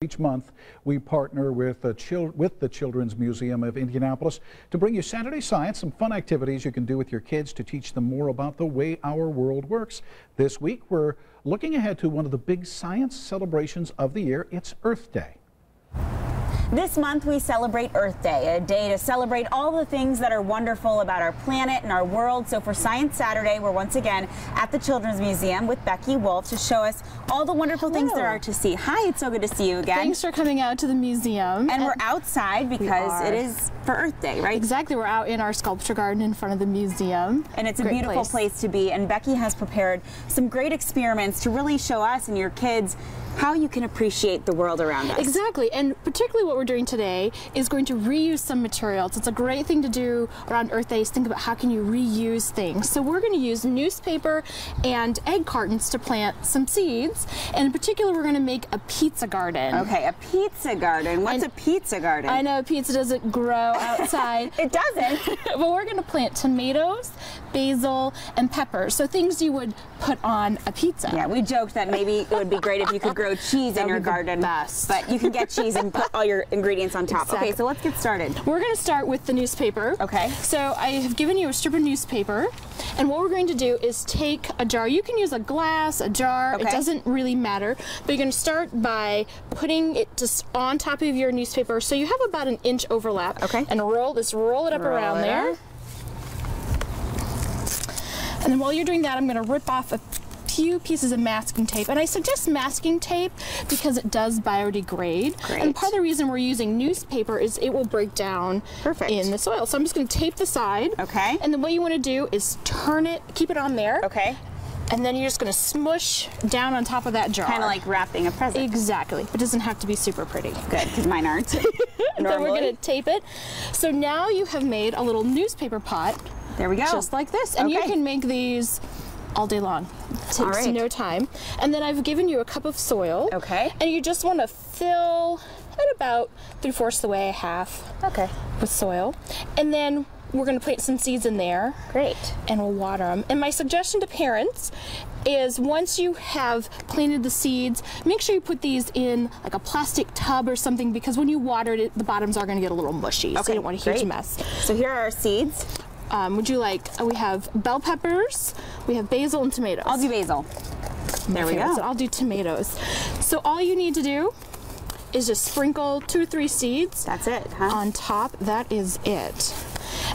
Each month, we partner with the Children's Museum of Indianapolis to bring you Saturday Science, some fun activities you can do with your kids to teach them more about the way our world works. This week, we're looking ahead to one of the big science celebrations of the year. It's Earth Day. This month we celebrate Earth Day, a day to celebrate all the things that are wonderful about our planet and our world. So for Science Saturday, we're once again at the Children's Museum with Becky Wolf to show us all the wonderful things there are to see. Hi, it's so good to see you again. Thanks for coming out to the museum. And we're outside because it is for Earth Day, right? Exactly, we're out in our sculpture garden in front of the museum. And it's a beautiful place to be. And Becky has prepared some great experiments to really show us and your kids how you can appreciate the world around us. Exactly, and particularly what we're doing today is going to reuse some materials. It's a great thing to do around Earth Day is think about how can you reuse things. So we're going to use newspaper and egg cartons to plant some seeds, and in particular we're going to make a pizza garden. Okay, a pizza garden. What's a pizza garden? I know pizza doesn't grow outside. It doesn't. But we're going to plant tomatoes, basil, and peppers, so things you would put on a pizza. Yeah, we joked that maybe it would be great if you could grow cheese in your garden, but you can get cheese and put all your ingredients on top. Exactly. Okay, so let's get started. We're going to start with the newspaper. Okay. So I have given you a strip of newspaper, and what we're going to do is take a jar. You can use a glass, a jar, it doesn't really matter, but you're going to start by putting it just on top of your newspaper so you have about an inch overlap. Okay. And roll it up around there. And then while you're doing that, I'm going to rip off a few pieces of masking tape, and I suggest masking tape because it does biodegrade. Great. And part of the reason we're using newspaper is it will break down in the soil. So I'm just going to tape the side. Okay. And then what you want to do is turn it, keep it on there. Okay. And then you're just going to smush down on top of that jar. Kind of like wrapping a present. Exactly. But it doesn't have to be super pretty. Good, because mine aren't. And then we're going to tape it. So now you have made a little newspaper pot. There we go. Just like this. And you can make these all day long. It takes no time. And then I've given you a cup of soil. Okay. And you just want to fill it about 3/4 the way, half. Okay. With soil. And then we're going to plant some seeds in there. Great. And we'll water them. And my suggestion to parents is once you have planted the seeds, make sure you put these in like a plastic tub or something, because when you water it, the bottoms are going to get a little mushy. So you don't want a huge mess. So here are our seeds. Would you like, we have bell peppers, we have basil and tomatoes. I'll do basil. There we go. So I'll do tomatoes. So all you need to do is just sprinkle 2 or 3 seeds. That's it, huh? On top. That is it.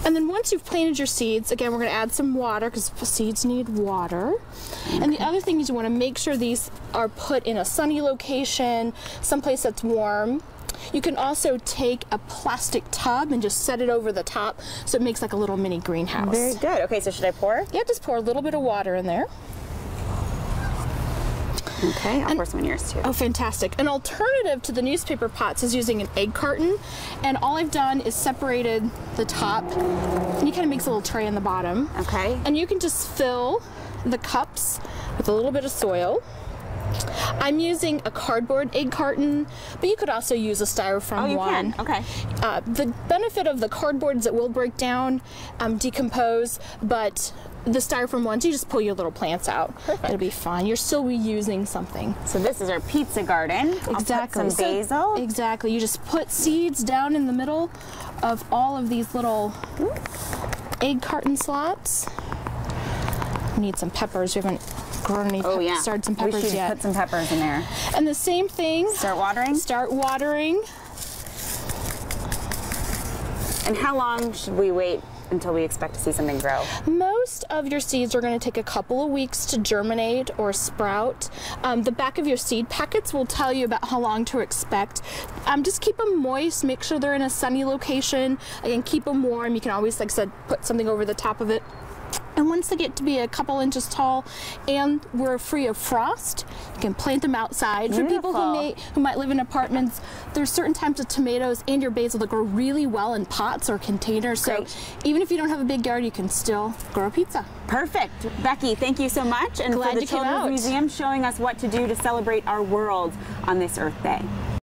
And then once you've planted your seeds, again, we're going to add some water because seeds need water. Okay. And the other thing is you want to make sure these are put in a sunny location, someplace that's warm. You can also take a plastic tub and just set it over the top so it makes like a little mini greenhouse. Very good. Okay, so should I pour? Yeah, just pour a little bit of water in there. Okay, I'll pour some in yours too. Oh, fantastic. An alternative to the newspaper pots is using an egg carton, and all I've done is separated the top, and you kind of makes a little tray in the bottom. Okay. And you can just fill the cups with a little bit of soil. I'm using a cardboard egg carton, but you could also use a styrofoam one. Can. Okay. The benefit of the cardboard is it will break down, decompose, but the styrofoam ones, you just pull your little plants out. Perfect. It'll be fine. You're still reusing something. So this is our pizza garden. Exactly. I'll put some basil. Exactly. You just put seeds down in the middle of all of these little egg carton slots. We need some peppers. We haven't grown any started some peppers we should yet. Put some peppers in there. And the same thing. Start watering? Start watering. And how long should we wait until we expect to see something grow? Most of your seeds are going to take a couple of weeks to germinate or sprout. The back of your seed packets will tell you about how long to expect. Just keep them moist, make sure they're in a sunny location. Again, keep them warm. You can always, like I said, put something over the top of it. And once they get to be a couple inches tall and we're free of frost, you can plant them outside. Beautiful. For people who might live in apartments, there's certain types of tomatoes and your basil that grow really well in pots or containers. Great. So even if you don't have a big yard, you can still grow pizza. Perfect. Becky, thank you so much. And Glad for the you came Children's out. Museum showing us what to do to celebrate our world on this Earth Day.